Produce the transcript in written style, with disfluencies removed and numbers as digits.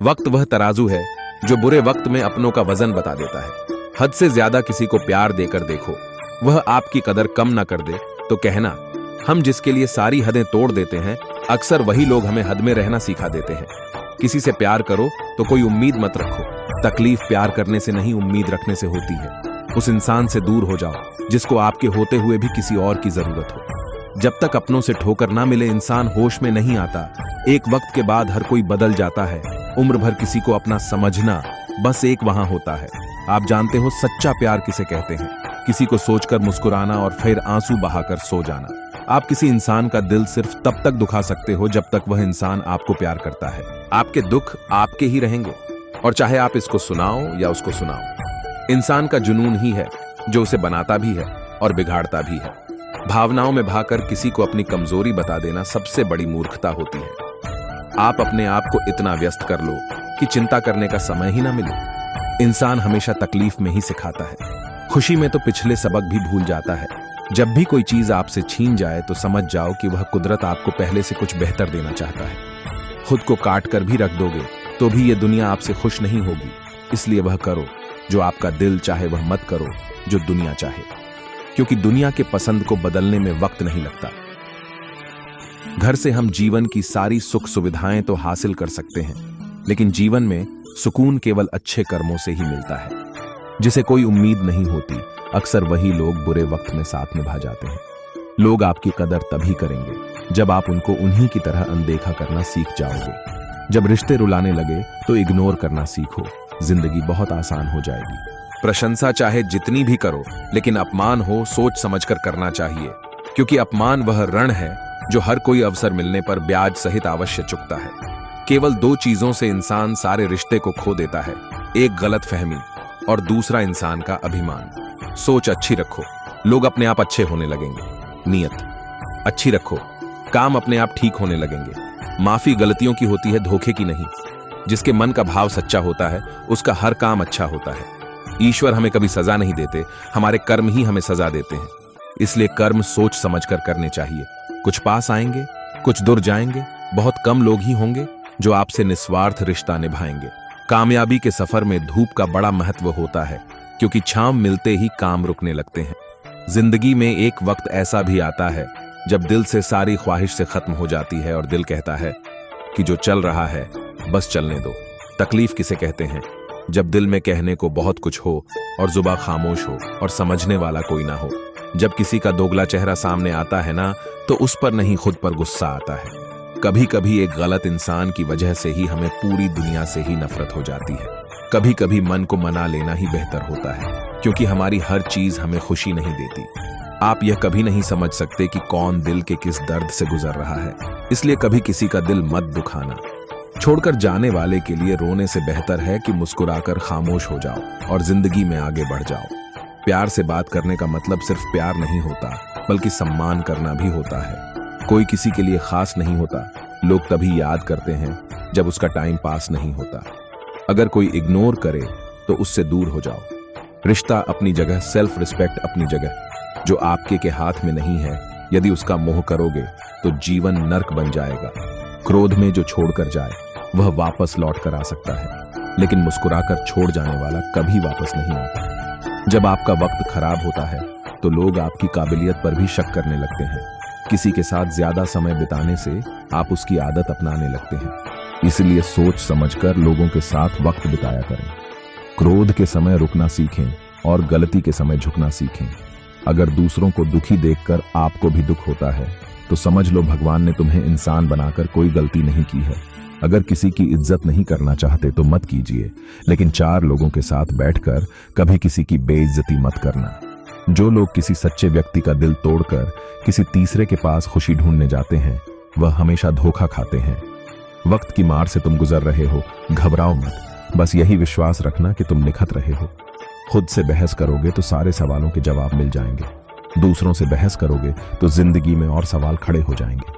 वक्त वह तराजू है जो बुरे वक्त में अपनों का वजन बता देता है। हद से ज्यादा किसी को प्यार देकर देखो, वह आपकी कदर कम ना कर दे तो कहना। हम जिसके लिए सारी हदें तोड़ देते हैं, अक्सर वही लोग हमें हद में रहना सिखा देते हैं। किसी से प्यार करो तो कोई उम्मीद मत रखो। तकलीफ प्यार करने से नहीं, उम्मीद रखने से होती है। उस इंसान से दूर हो जाओ जिसको आपके होते हुए भी किसी और की जरूरत हो। जब तक अपनों से ठोकर ना मिले, इंसान होश में नहीं आता। एक वक्त के बाद हर कोई बदल जाता है। उम्र भर किसी को अपना समझना बस एक वहां होता है। आप जानते हो सच्चा प्यार किसे कहते हैं? किसी को सोचकर मुस्कुराना और फिर आंसू बहाकर सो जाना। आप किसी इंसान का दिल सिर्फ तब तक दुखा सकते हो जब तक वह इंसान आपको प्यार करता है। आपके दुख आपके ही रहेंगे, और चाहे आप इसको सुनाओ या उसको सुनाओ। इंसान का जुनून ही है जो उसे बनाता भी है और बिगाड़ता भी है। भावनाओं में भाकर किसी को अपनी कमजोरी बता देना सबसे बड़ी मूर्खता होती है। आप अपने आप को इतना व्यस्त कर लो कि चिंता करने का समय ही ना मिले। इंसान हमेशा तकलीफ में ही सिखाता है। खुशी में तो पिछले सबक भी भूल जाता है। जब भी कोई चीज आपसे छीन जाए तो समझ जाओ कि वह कुदरत आपको पहले से कुछ बेहतर देना चाहता है। खुद को काट कर भी रख दोगे तो भी ये दुनिया आपसे खुश नहीं होगी। इसलिए वह करो जो आपका दिल चाहे, वह मत करो जो दुनिया चाहे, क्योंकि दुनिया के पसंद को बदलने में वक्त नहीं लगता। घर से हम जीवन की सारी सुख सुविधाएं तो हासिल कर सकते हैं, लेकिन जीवन में सुकून केवल अच्छे कर्मों से ही मिलता है। जिसे कोई उम्मीद नहीं होती, अक्सर वही लोग बुरे वक्त में साथ निभा जाते हैं। लोग आपकी कदर तभी करेंगे जब आप उनको उन्हीं की तरह अनदेखा करना सीख जाओगे। जब रिश्ते रुलाने लगे तो इग्नोर करना सीखो। जिंदगी बहुत आसान हो जाएगी। प्रशंसा चाहे जितनी भी करो, लेकिन अपमान हो सोच समझकर करना चाहिए, क्योंकि अपमान वह ऋण है जो हर कोई अवसर मिलने पर ब्याज सहित अवश्य चुकता है। केवल दो चीजों से इंसान सारे रिश्ते को खो देता है, एक गलतफहमी और दूसरा इंसान का अभिमान। सोच अच्छी रखो, लोग अपने आप अच्छे होने लगेंगे। नीयत अच्छी रखो, काम अपने आप ठीक होने लगेंगे। माफी गलतियों की होती है, धोखे की नहीं। जिसके मन का भाव सच्चा होता है, उसका हर काम अच्छा होता है। ईश्वर हमें कभी सजा नहीं देते, हमारे कर्म ही हमें सजा देते हैं। इसलिए कर्म सोच समझकर करने चाहिए। कुछ पास आएंगे, कुछ दूर जाएंगे। बहुत कम लोग ही होंगे जो आपसे निस्वार्थ रिश्ता निभाएंगे। कामयाबी के सफर में धूप का बड़ा महत्व होता है, क्योंकि छांव मिलते ही काम रुकने लगते हैं। जिंदगी में एक वक्त ऐसा भी आता है जब दिल से सारी ख्वाहिश से खत्म हो जाती है और दिल कहता है कि जो चल रहा है बस चलने दो। तकलीफ किसे कहते हैं? जब दिल में कहने को बहुत कुछ हो और जुबान खामोश हो और समझने वाला कोई ना हो। जब किसी का दोगला चेहरा सामने आता है ना, तो उस पर नहीं खुद पर गुस्सा आता है। कभी कभी एक गलत इंसान की वजह से ही हमें पूरी दुनिया से ही नफरत हो जाती है। कभी कभी मन को मना लेना ही बेहतर होता है, क्योंकि हमारी हर चीज हमें खुशी नहीं देती। आप यह कभी नहीं समझ सकते कि कौन दिल के किस दर्द से गुजर रहा है। इसलिए कभी किसी का दिल मत दुखाना। छोड़कर जाने वाले के लिए रोने से बेहतर है कि मुस्कुराकर खामोश हो जाओ और जिंदगी में आगे बढ़ जाओ। प्यार से बात करने का मतलब सिर्फ प्यार नहीं होता, बल्कि सम्मान करना भी होता है। कोई किसी के लिए खास नहीं होता, लोग तभी याद करते हैं जब उसका टाइम पास नहीं होता। अगर कोई इग्नोर करे तो उससे दूर हो जाओ। रिश्ता अपनी जगह, सेल्फ रिस्पेक्ट अपनी जगह, जो आपके के हाथ में नहीं है। यदि उसका मोह करोगे तो जीवन नर्क बन जाएगा। क्रोध में जो छोड़कर जाए वह वापस लौट कर आ सकता है, लेकिन मुस्कुराकर छोड़ जाने वाला कभी वापस नहीं आता। जब आपका वक्त खराब होता है तो लोग आपकी काबिलियत पर भी शक करने लगते हैं। किसी के साथ ज्यादा समय बिताने से आप उसकी आदत अपनाने लगते हैं। इसलिए सोच समझकर लोगों के साथ वक्त बिताया करें। क्रोध के समय रुकना सीखें और गलती के समय झुकना सीखें। अगर दूसरों को दुखी देखकर आपको भी दुख होता है तो समझ लो भगवान ने तुम्हें इंसान बनाकर कोई गलती नहीं की है। अगर किसी की इज्जत नहीं करना चाहते तो मत कीजिए, लेकिन चार लोगों के साथ बैठकर कभी किसी की बेइज्जती मत करना। जो लोग किसी सच्चे व्यक्ति का दिल तोड़कर किसी तीसरे के पास खुशी ढूंढने जाते हैं, वह हमेशा धोखा खाते हैं। वक्त की मार से तुम गुजर रहे हो, घबराओ मत। बस यही विश्वास रखना कि तुम निखत रहे हो। खुद से बहस करोगे तो सारे सवालों के जवाब मिल जाएंगे। दूसरों से बहस करोगे तो जिंदगी में और सवाल खड़े हो जाएंगे।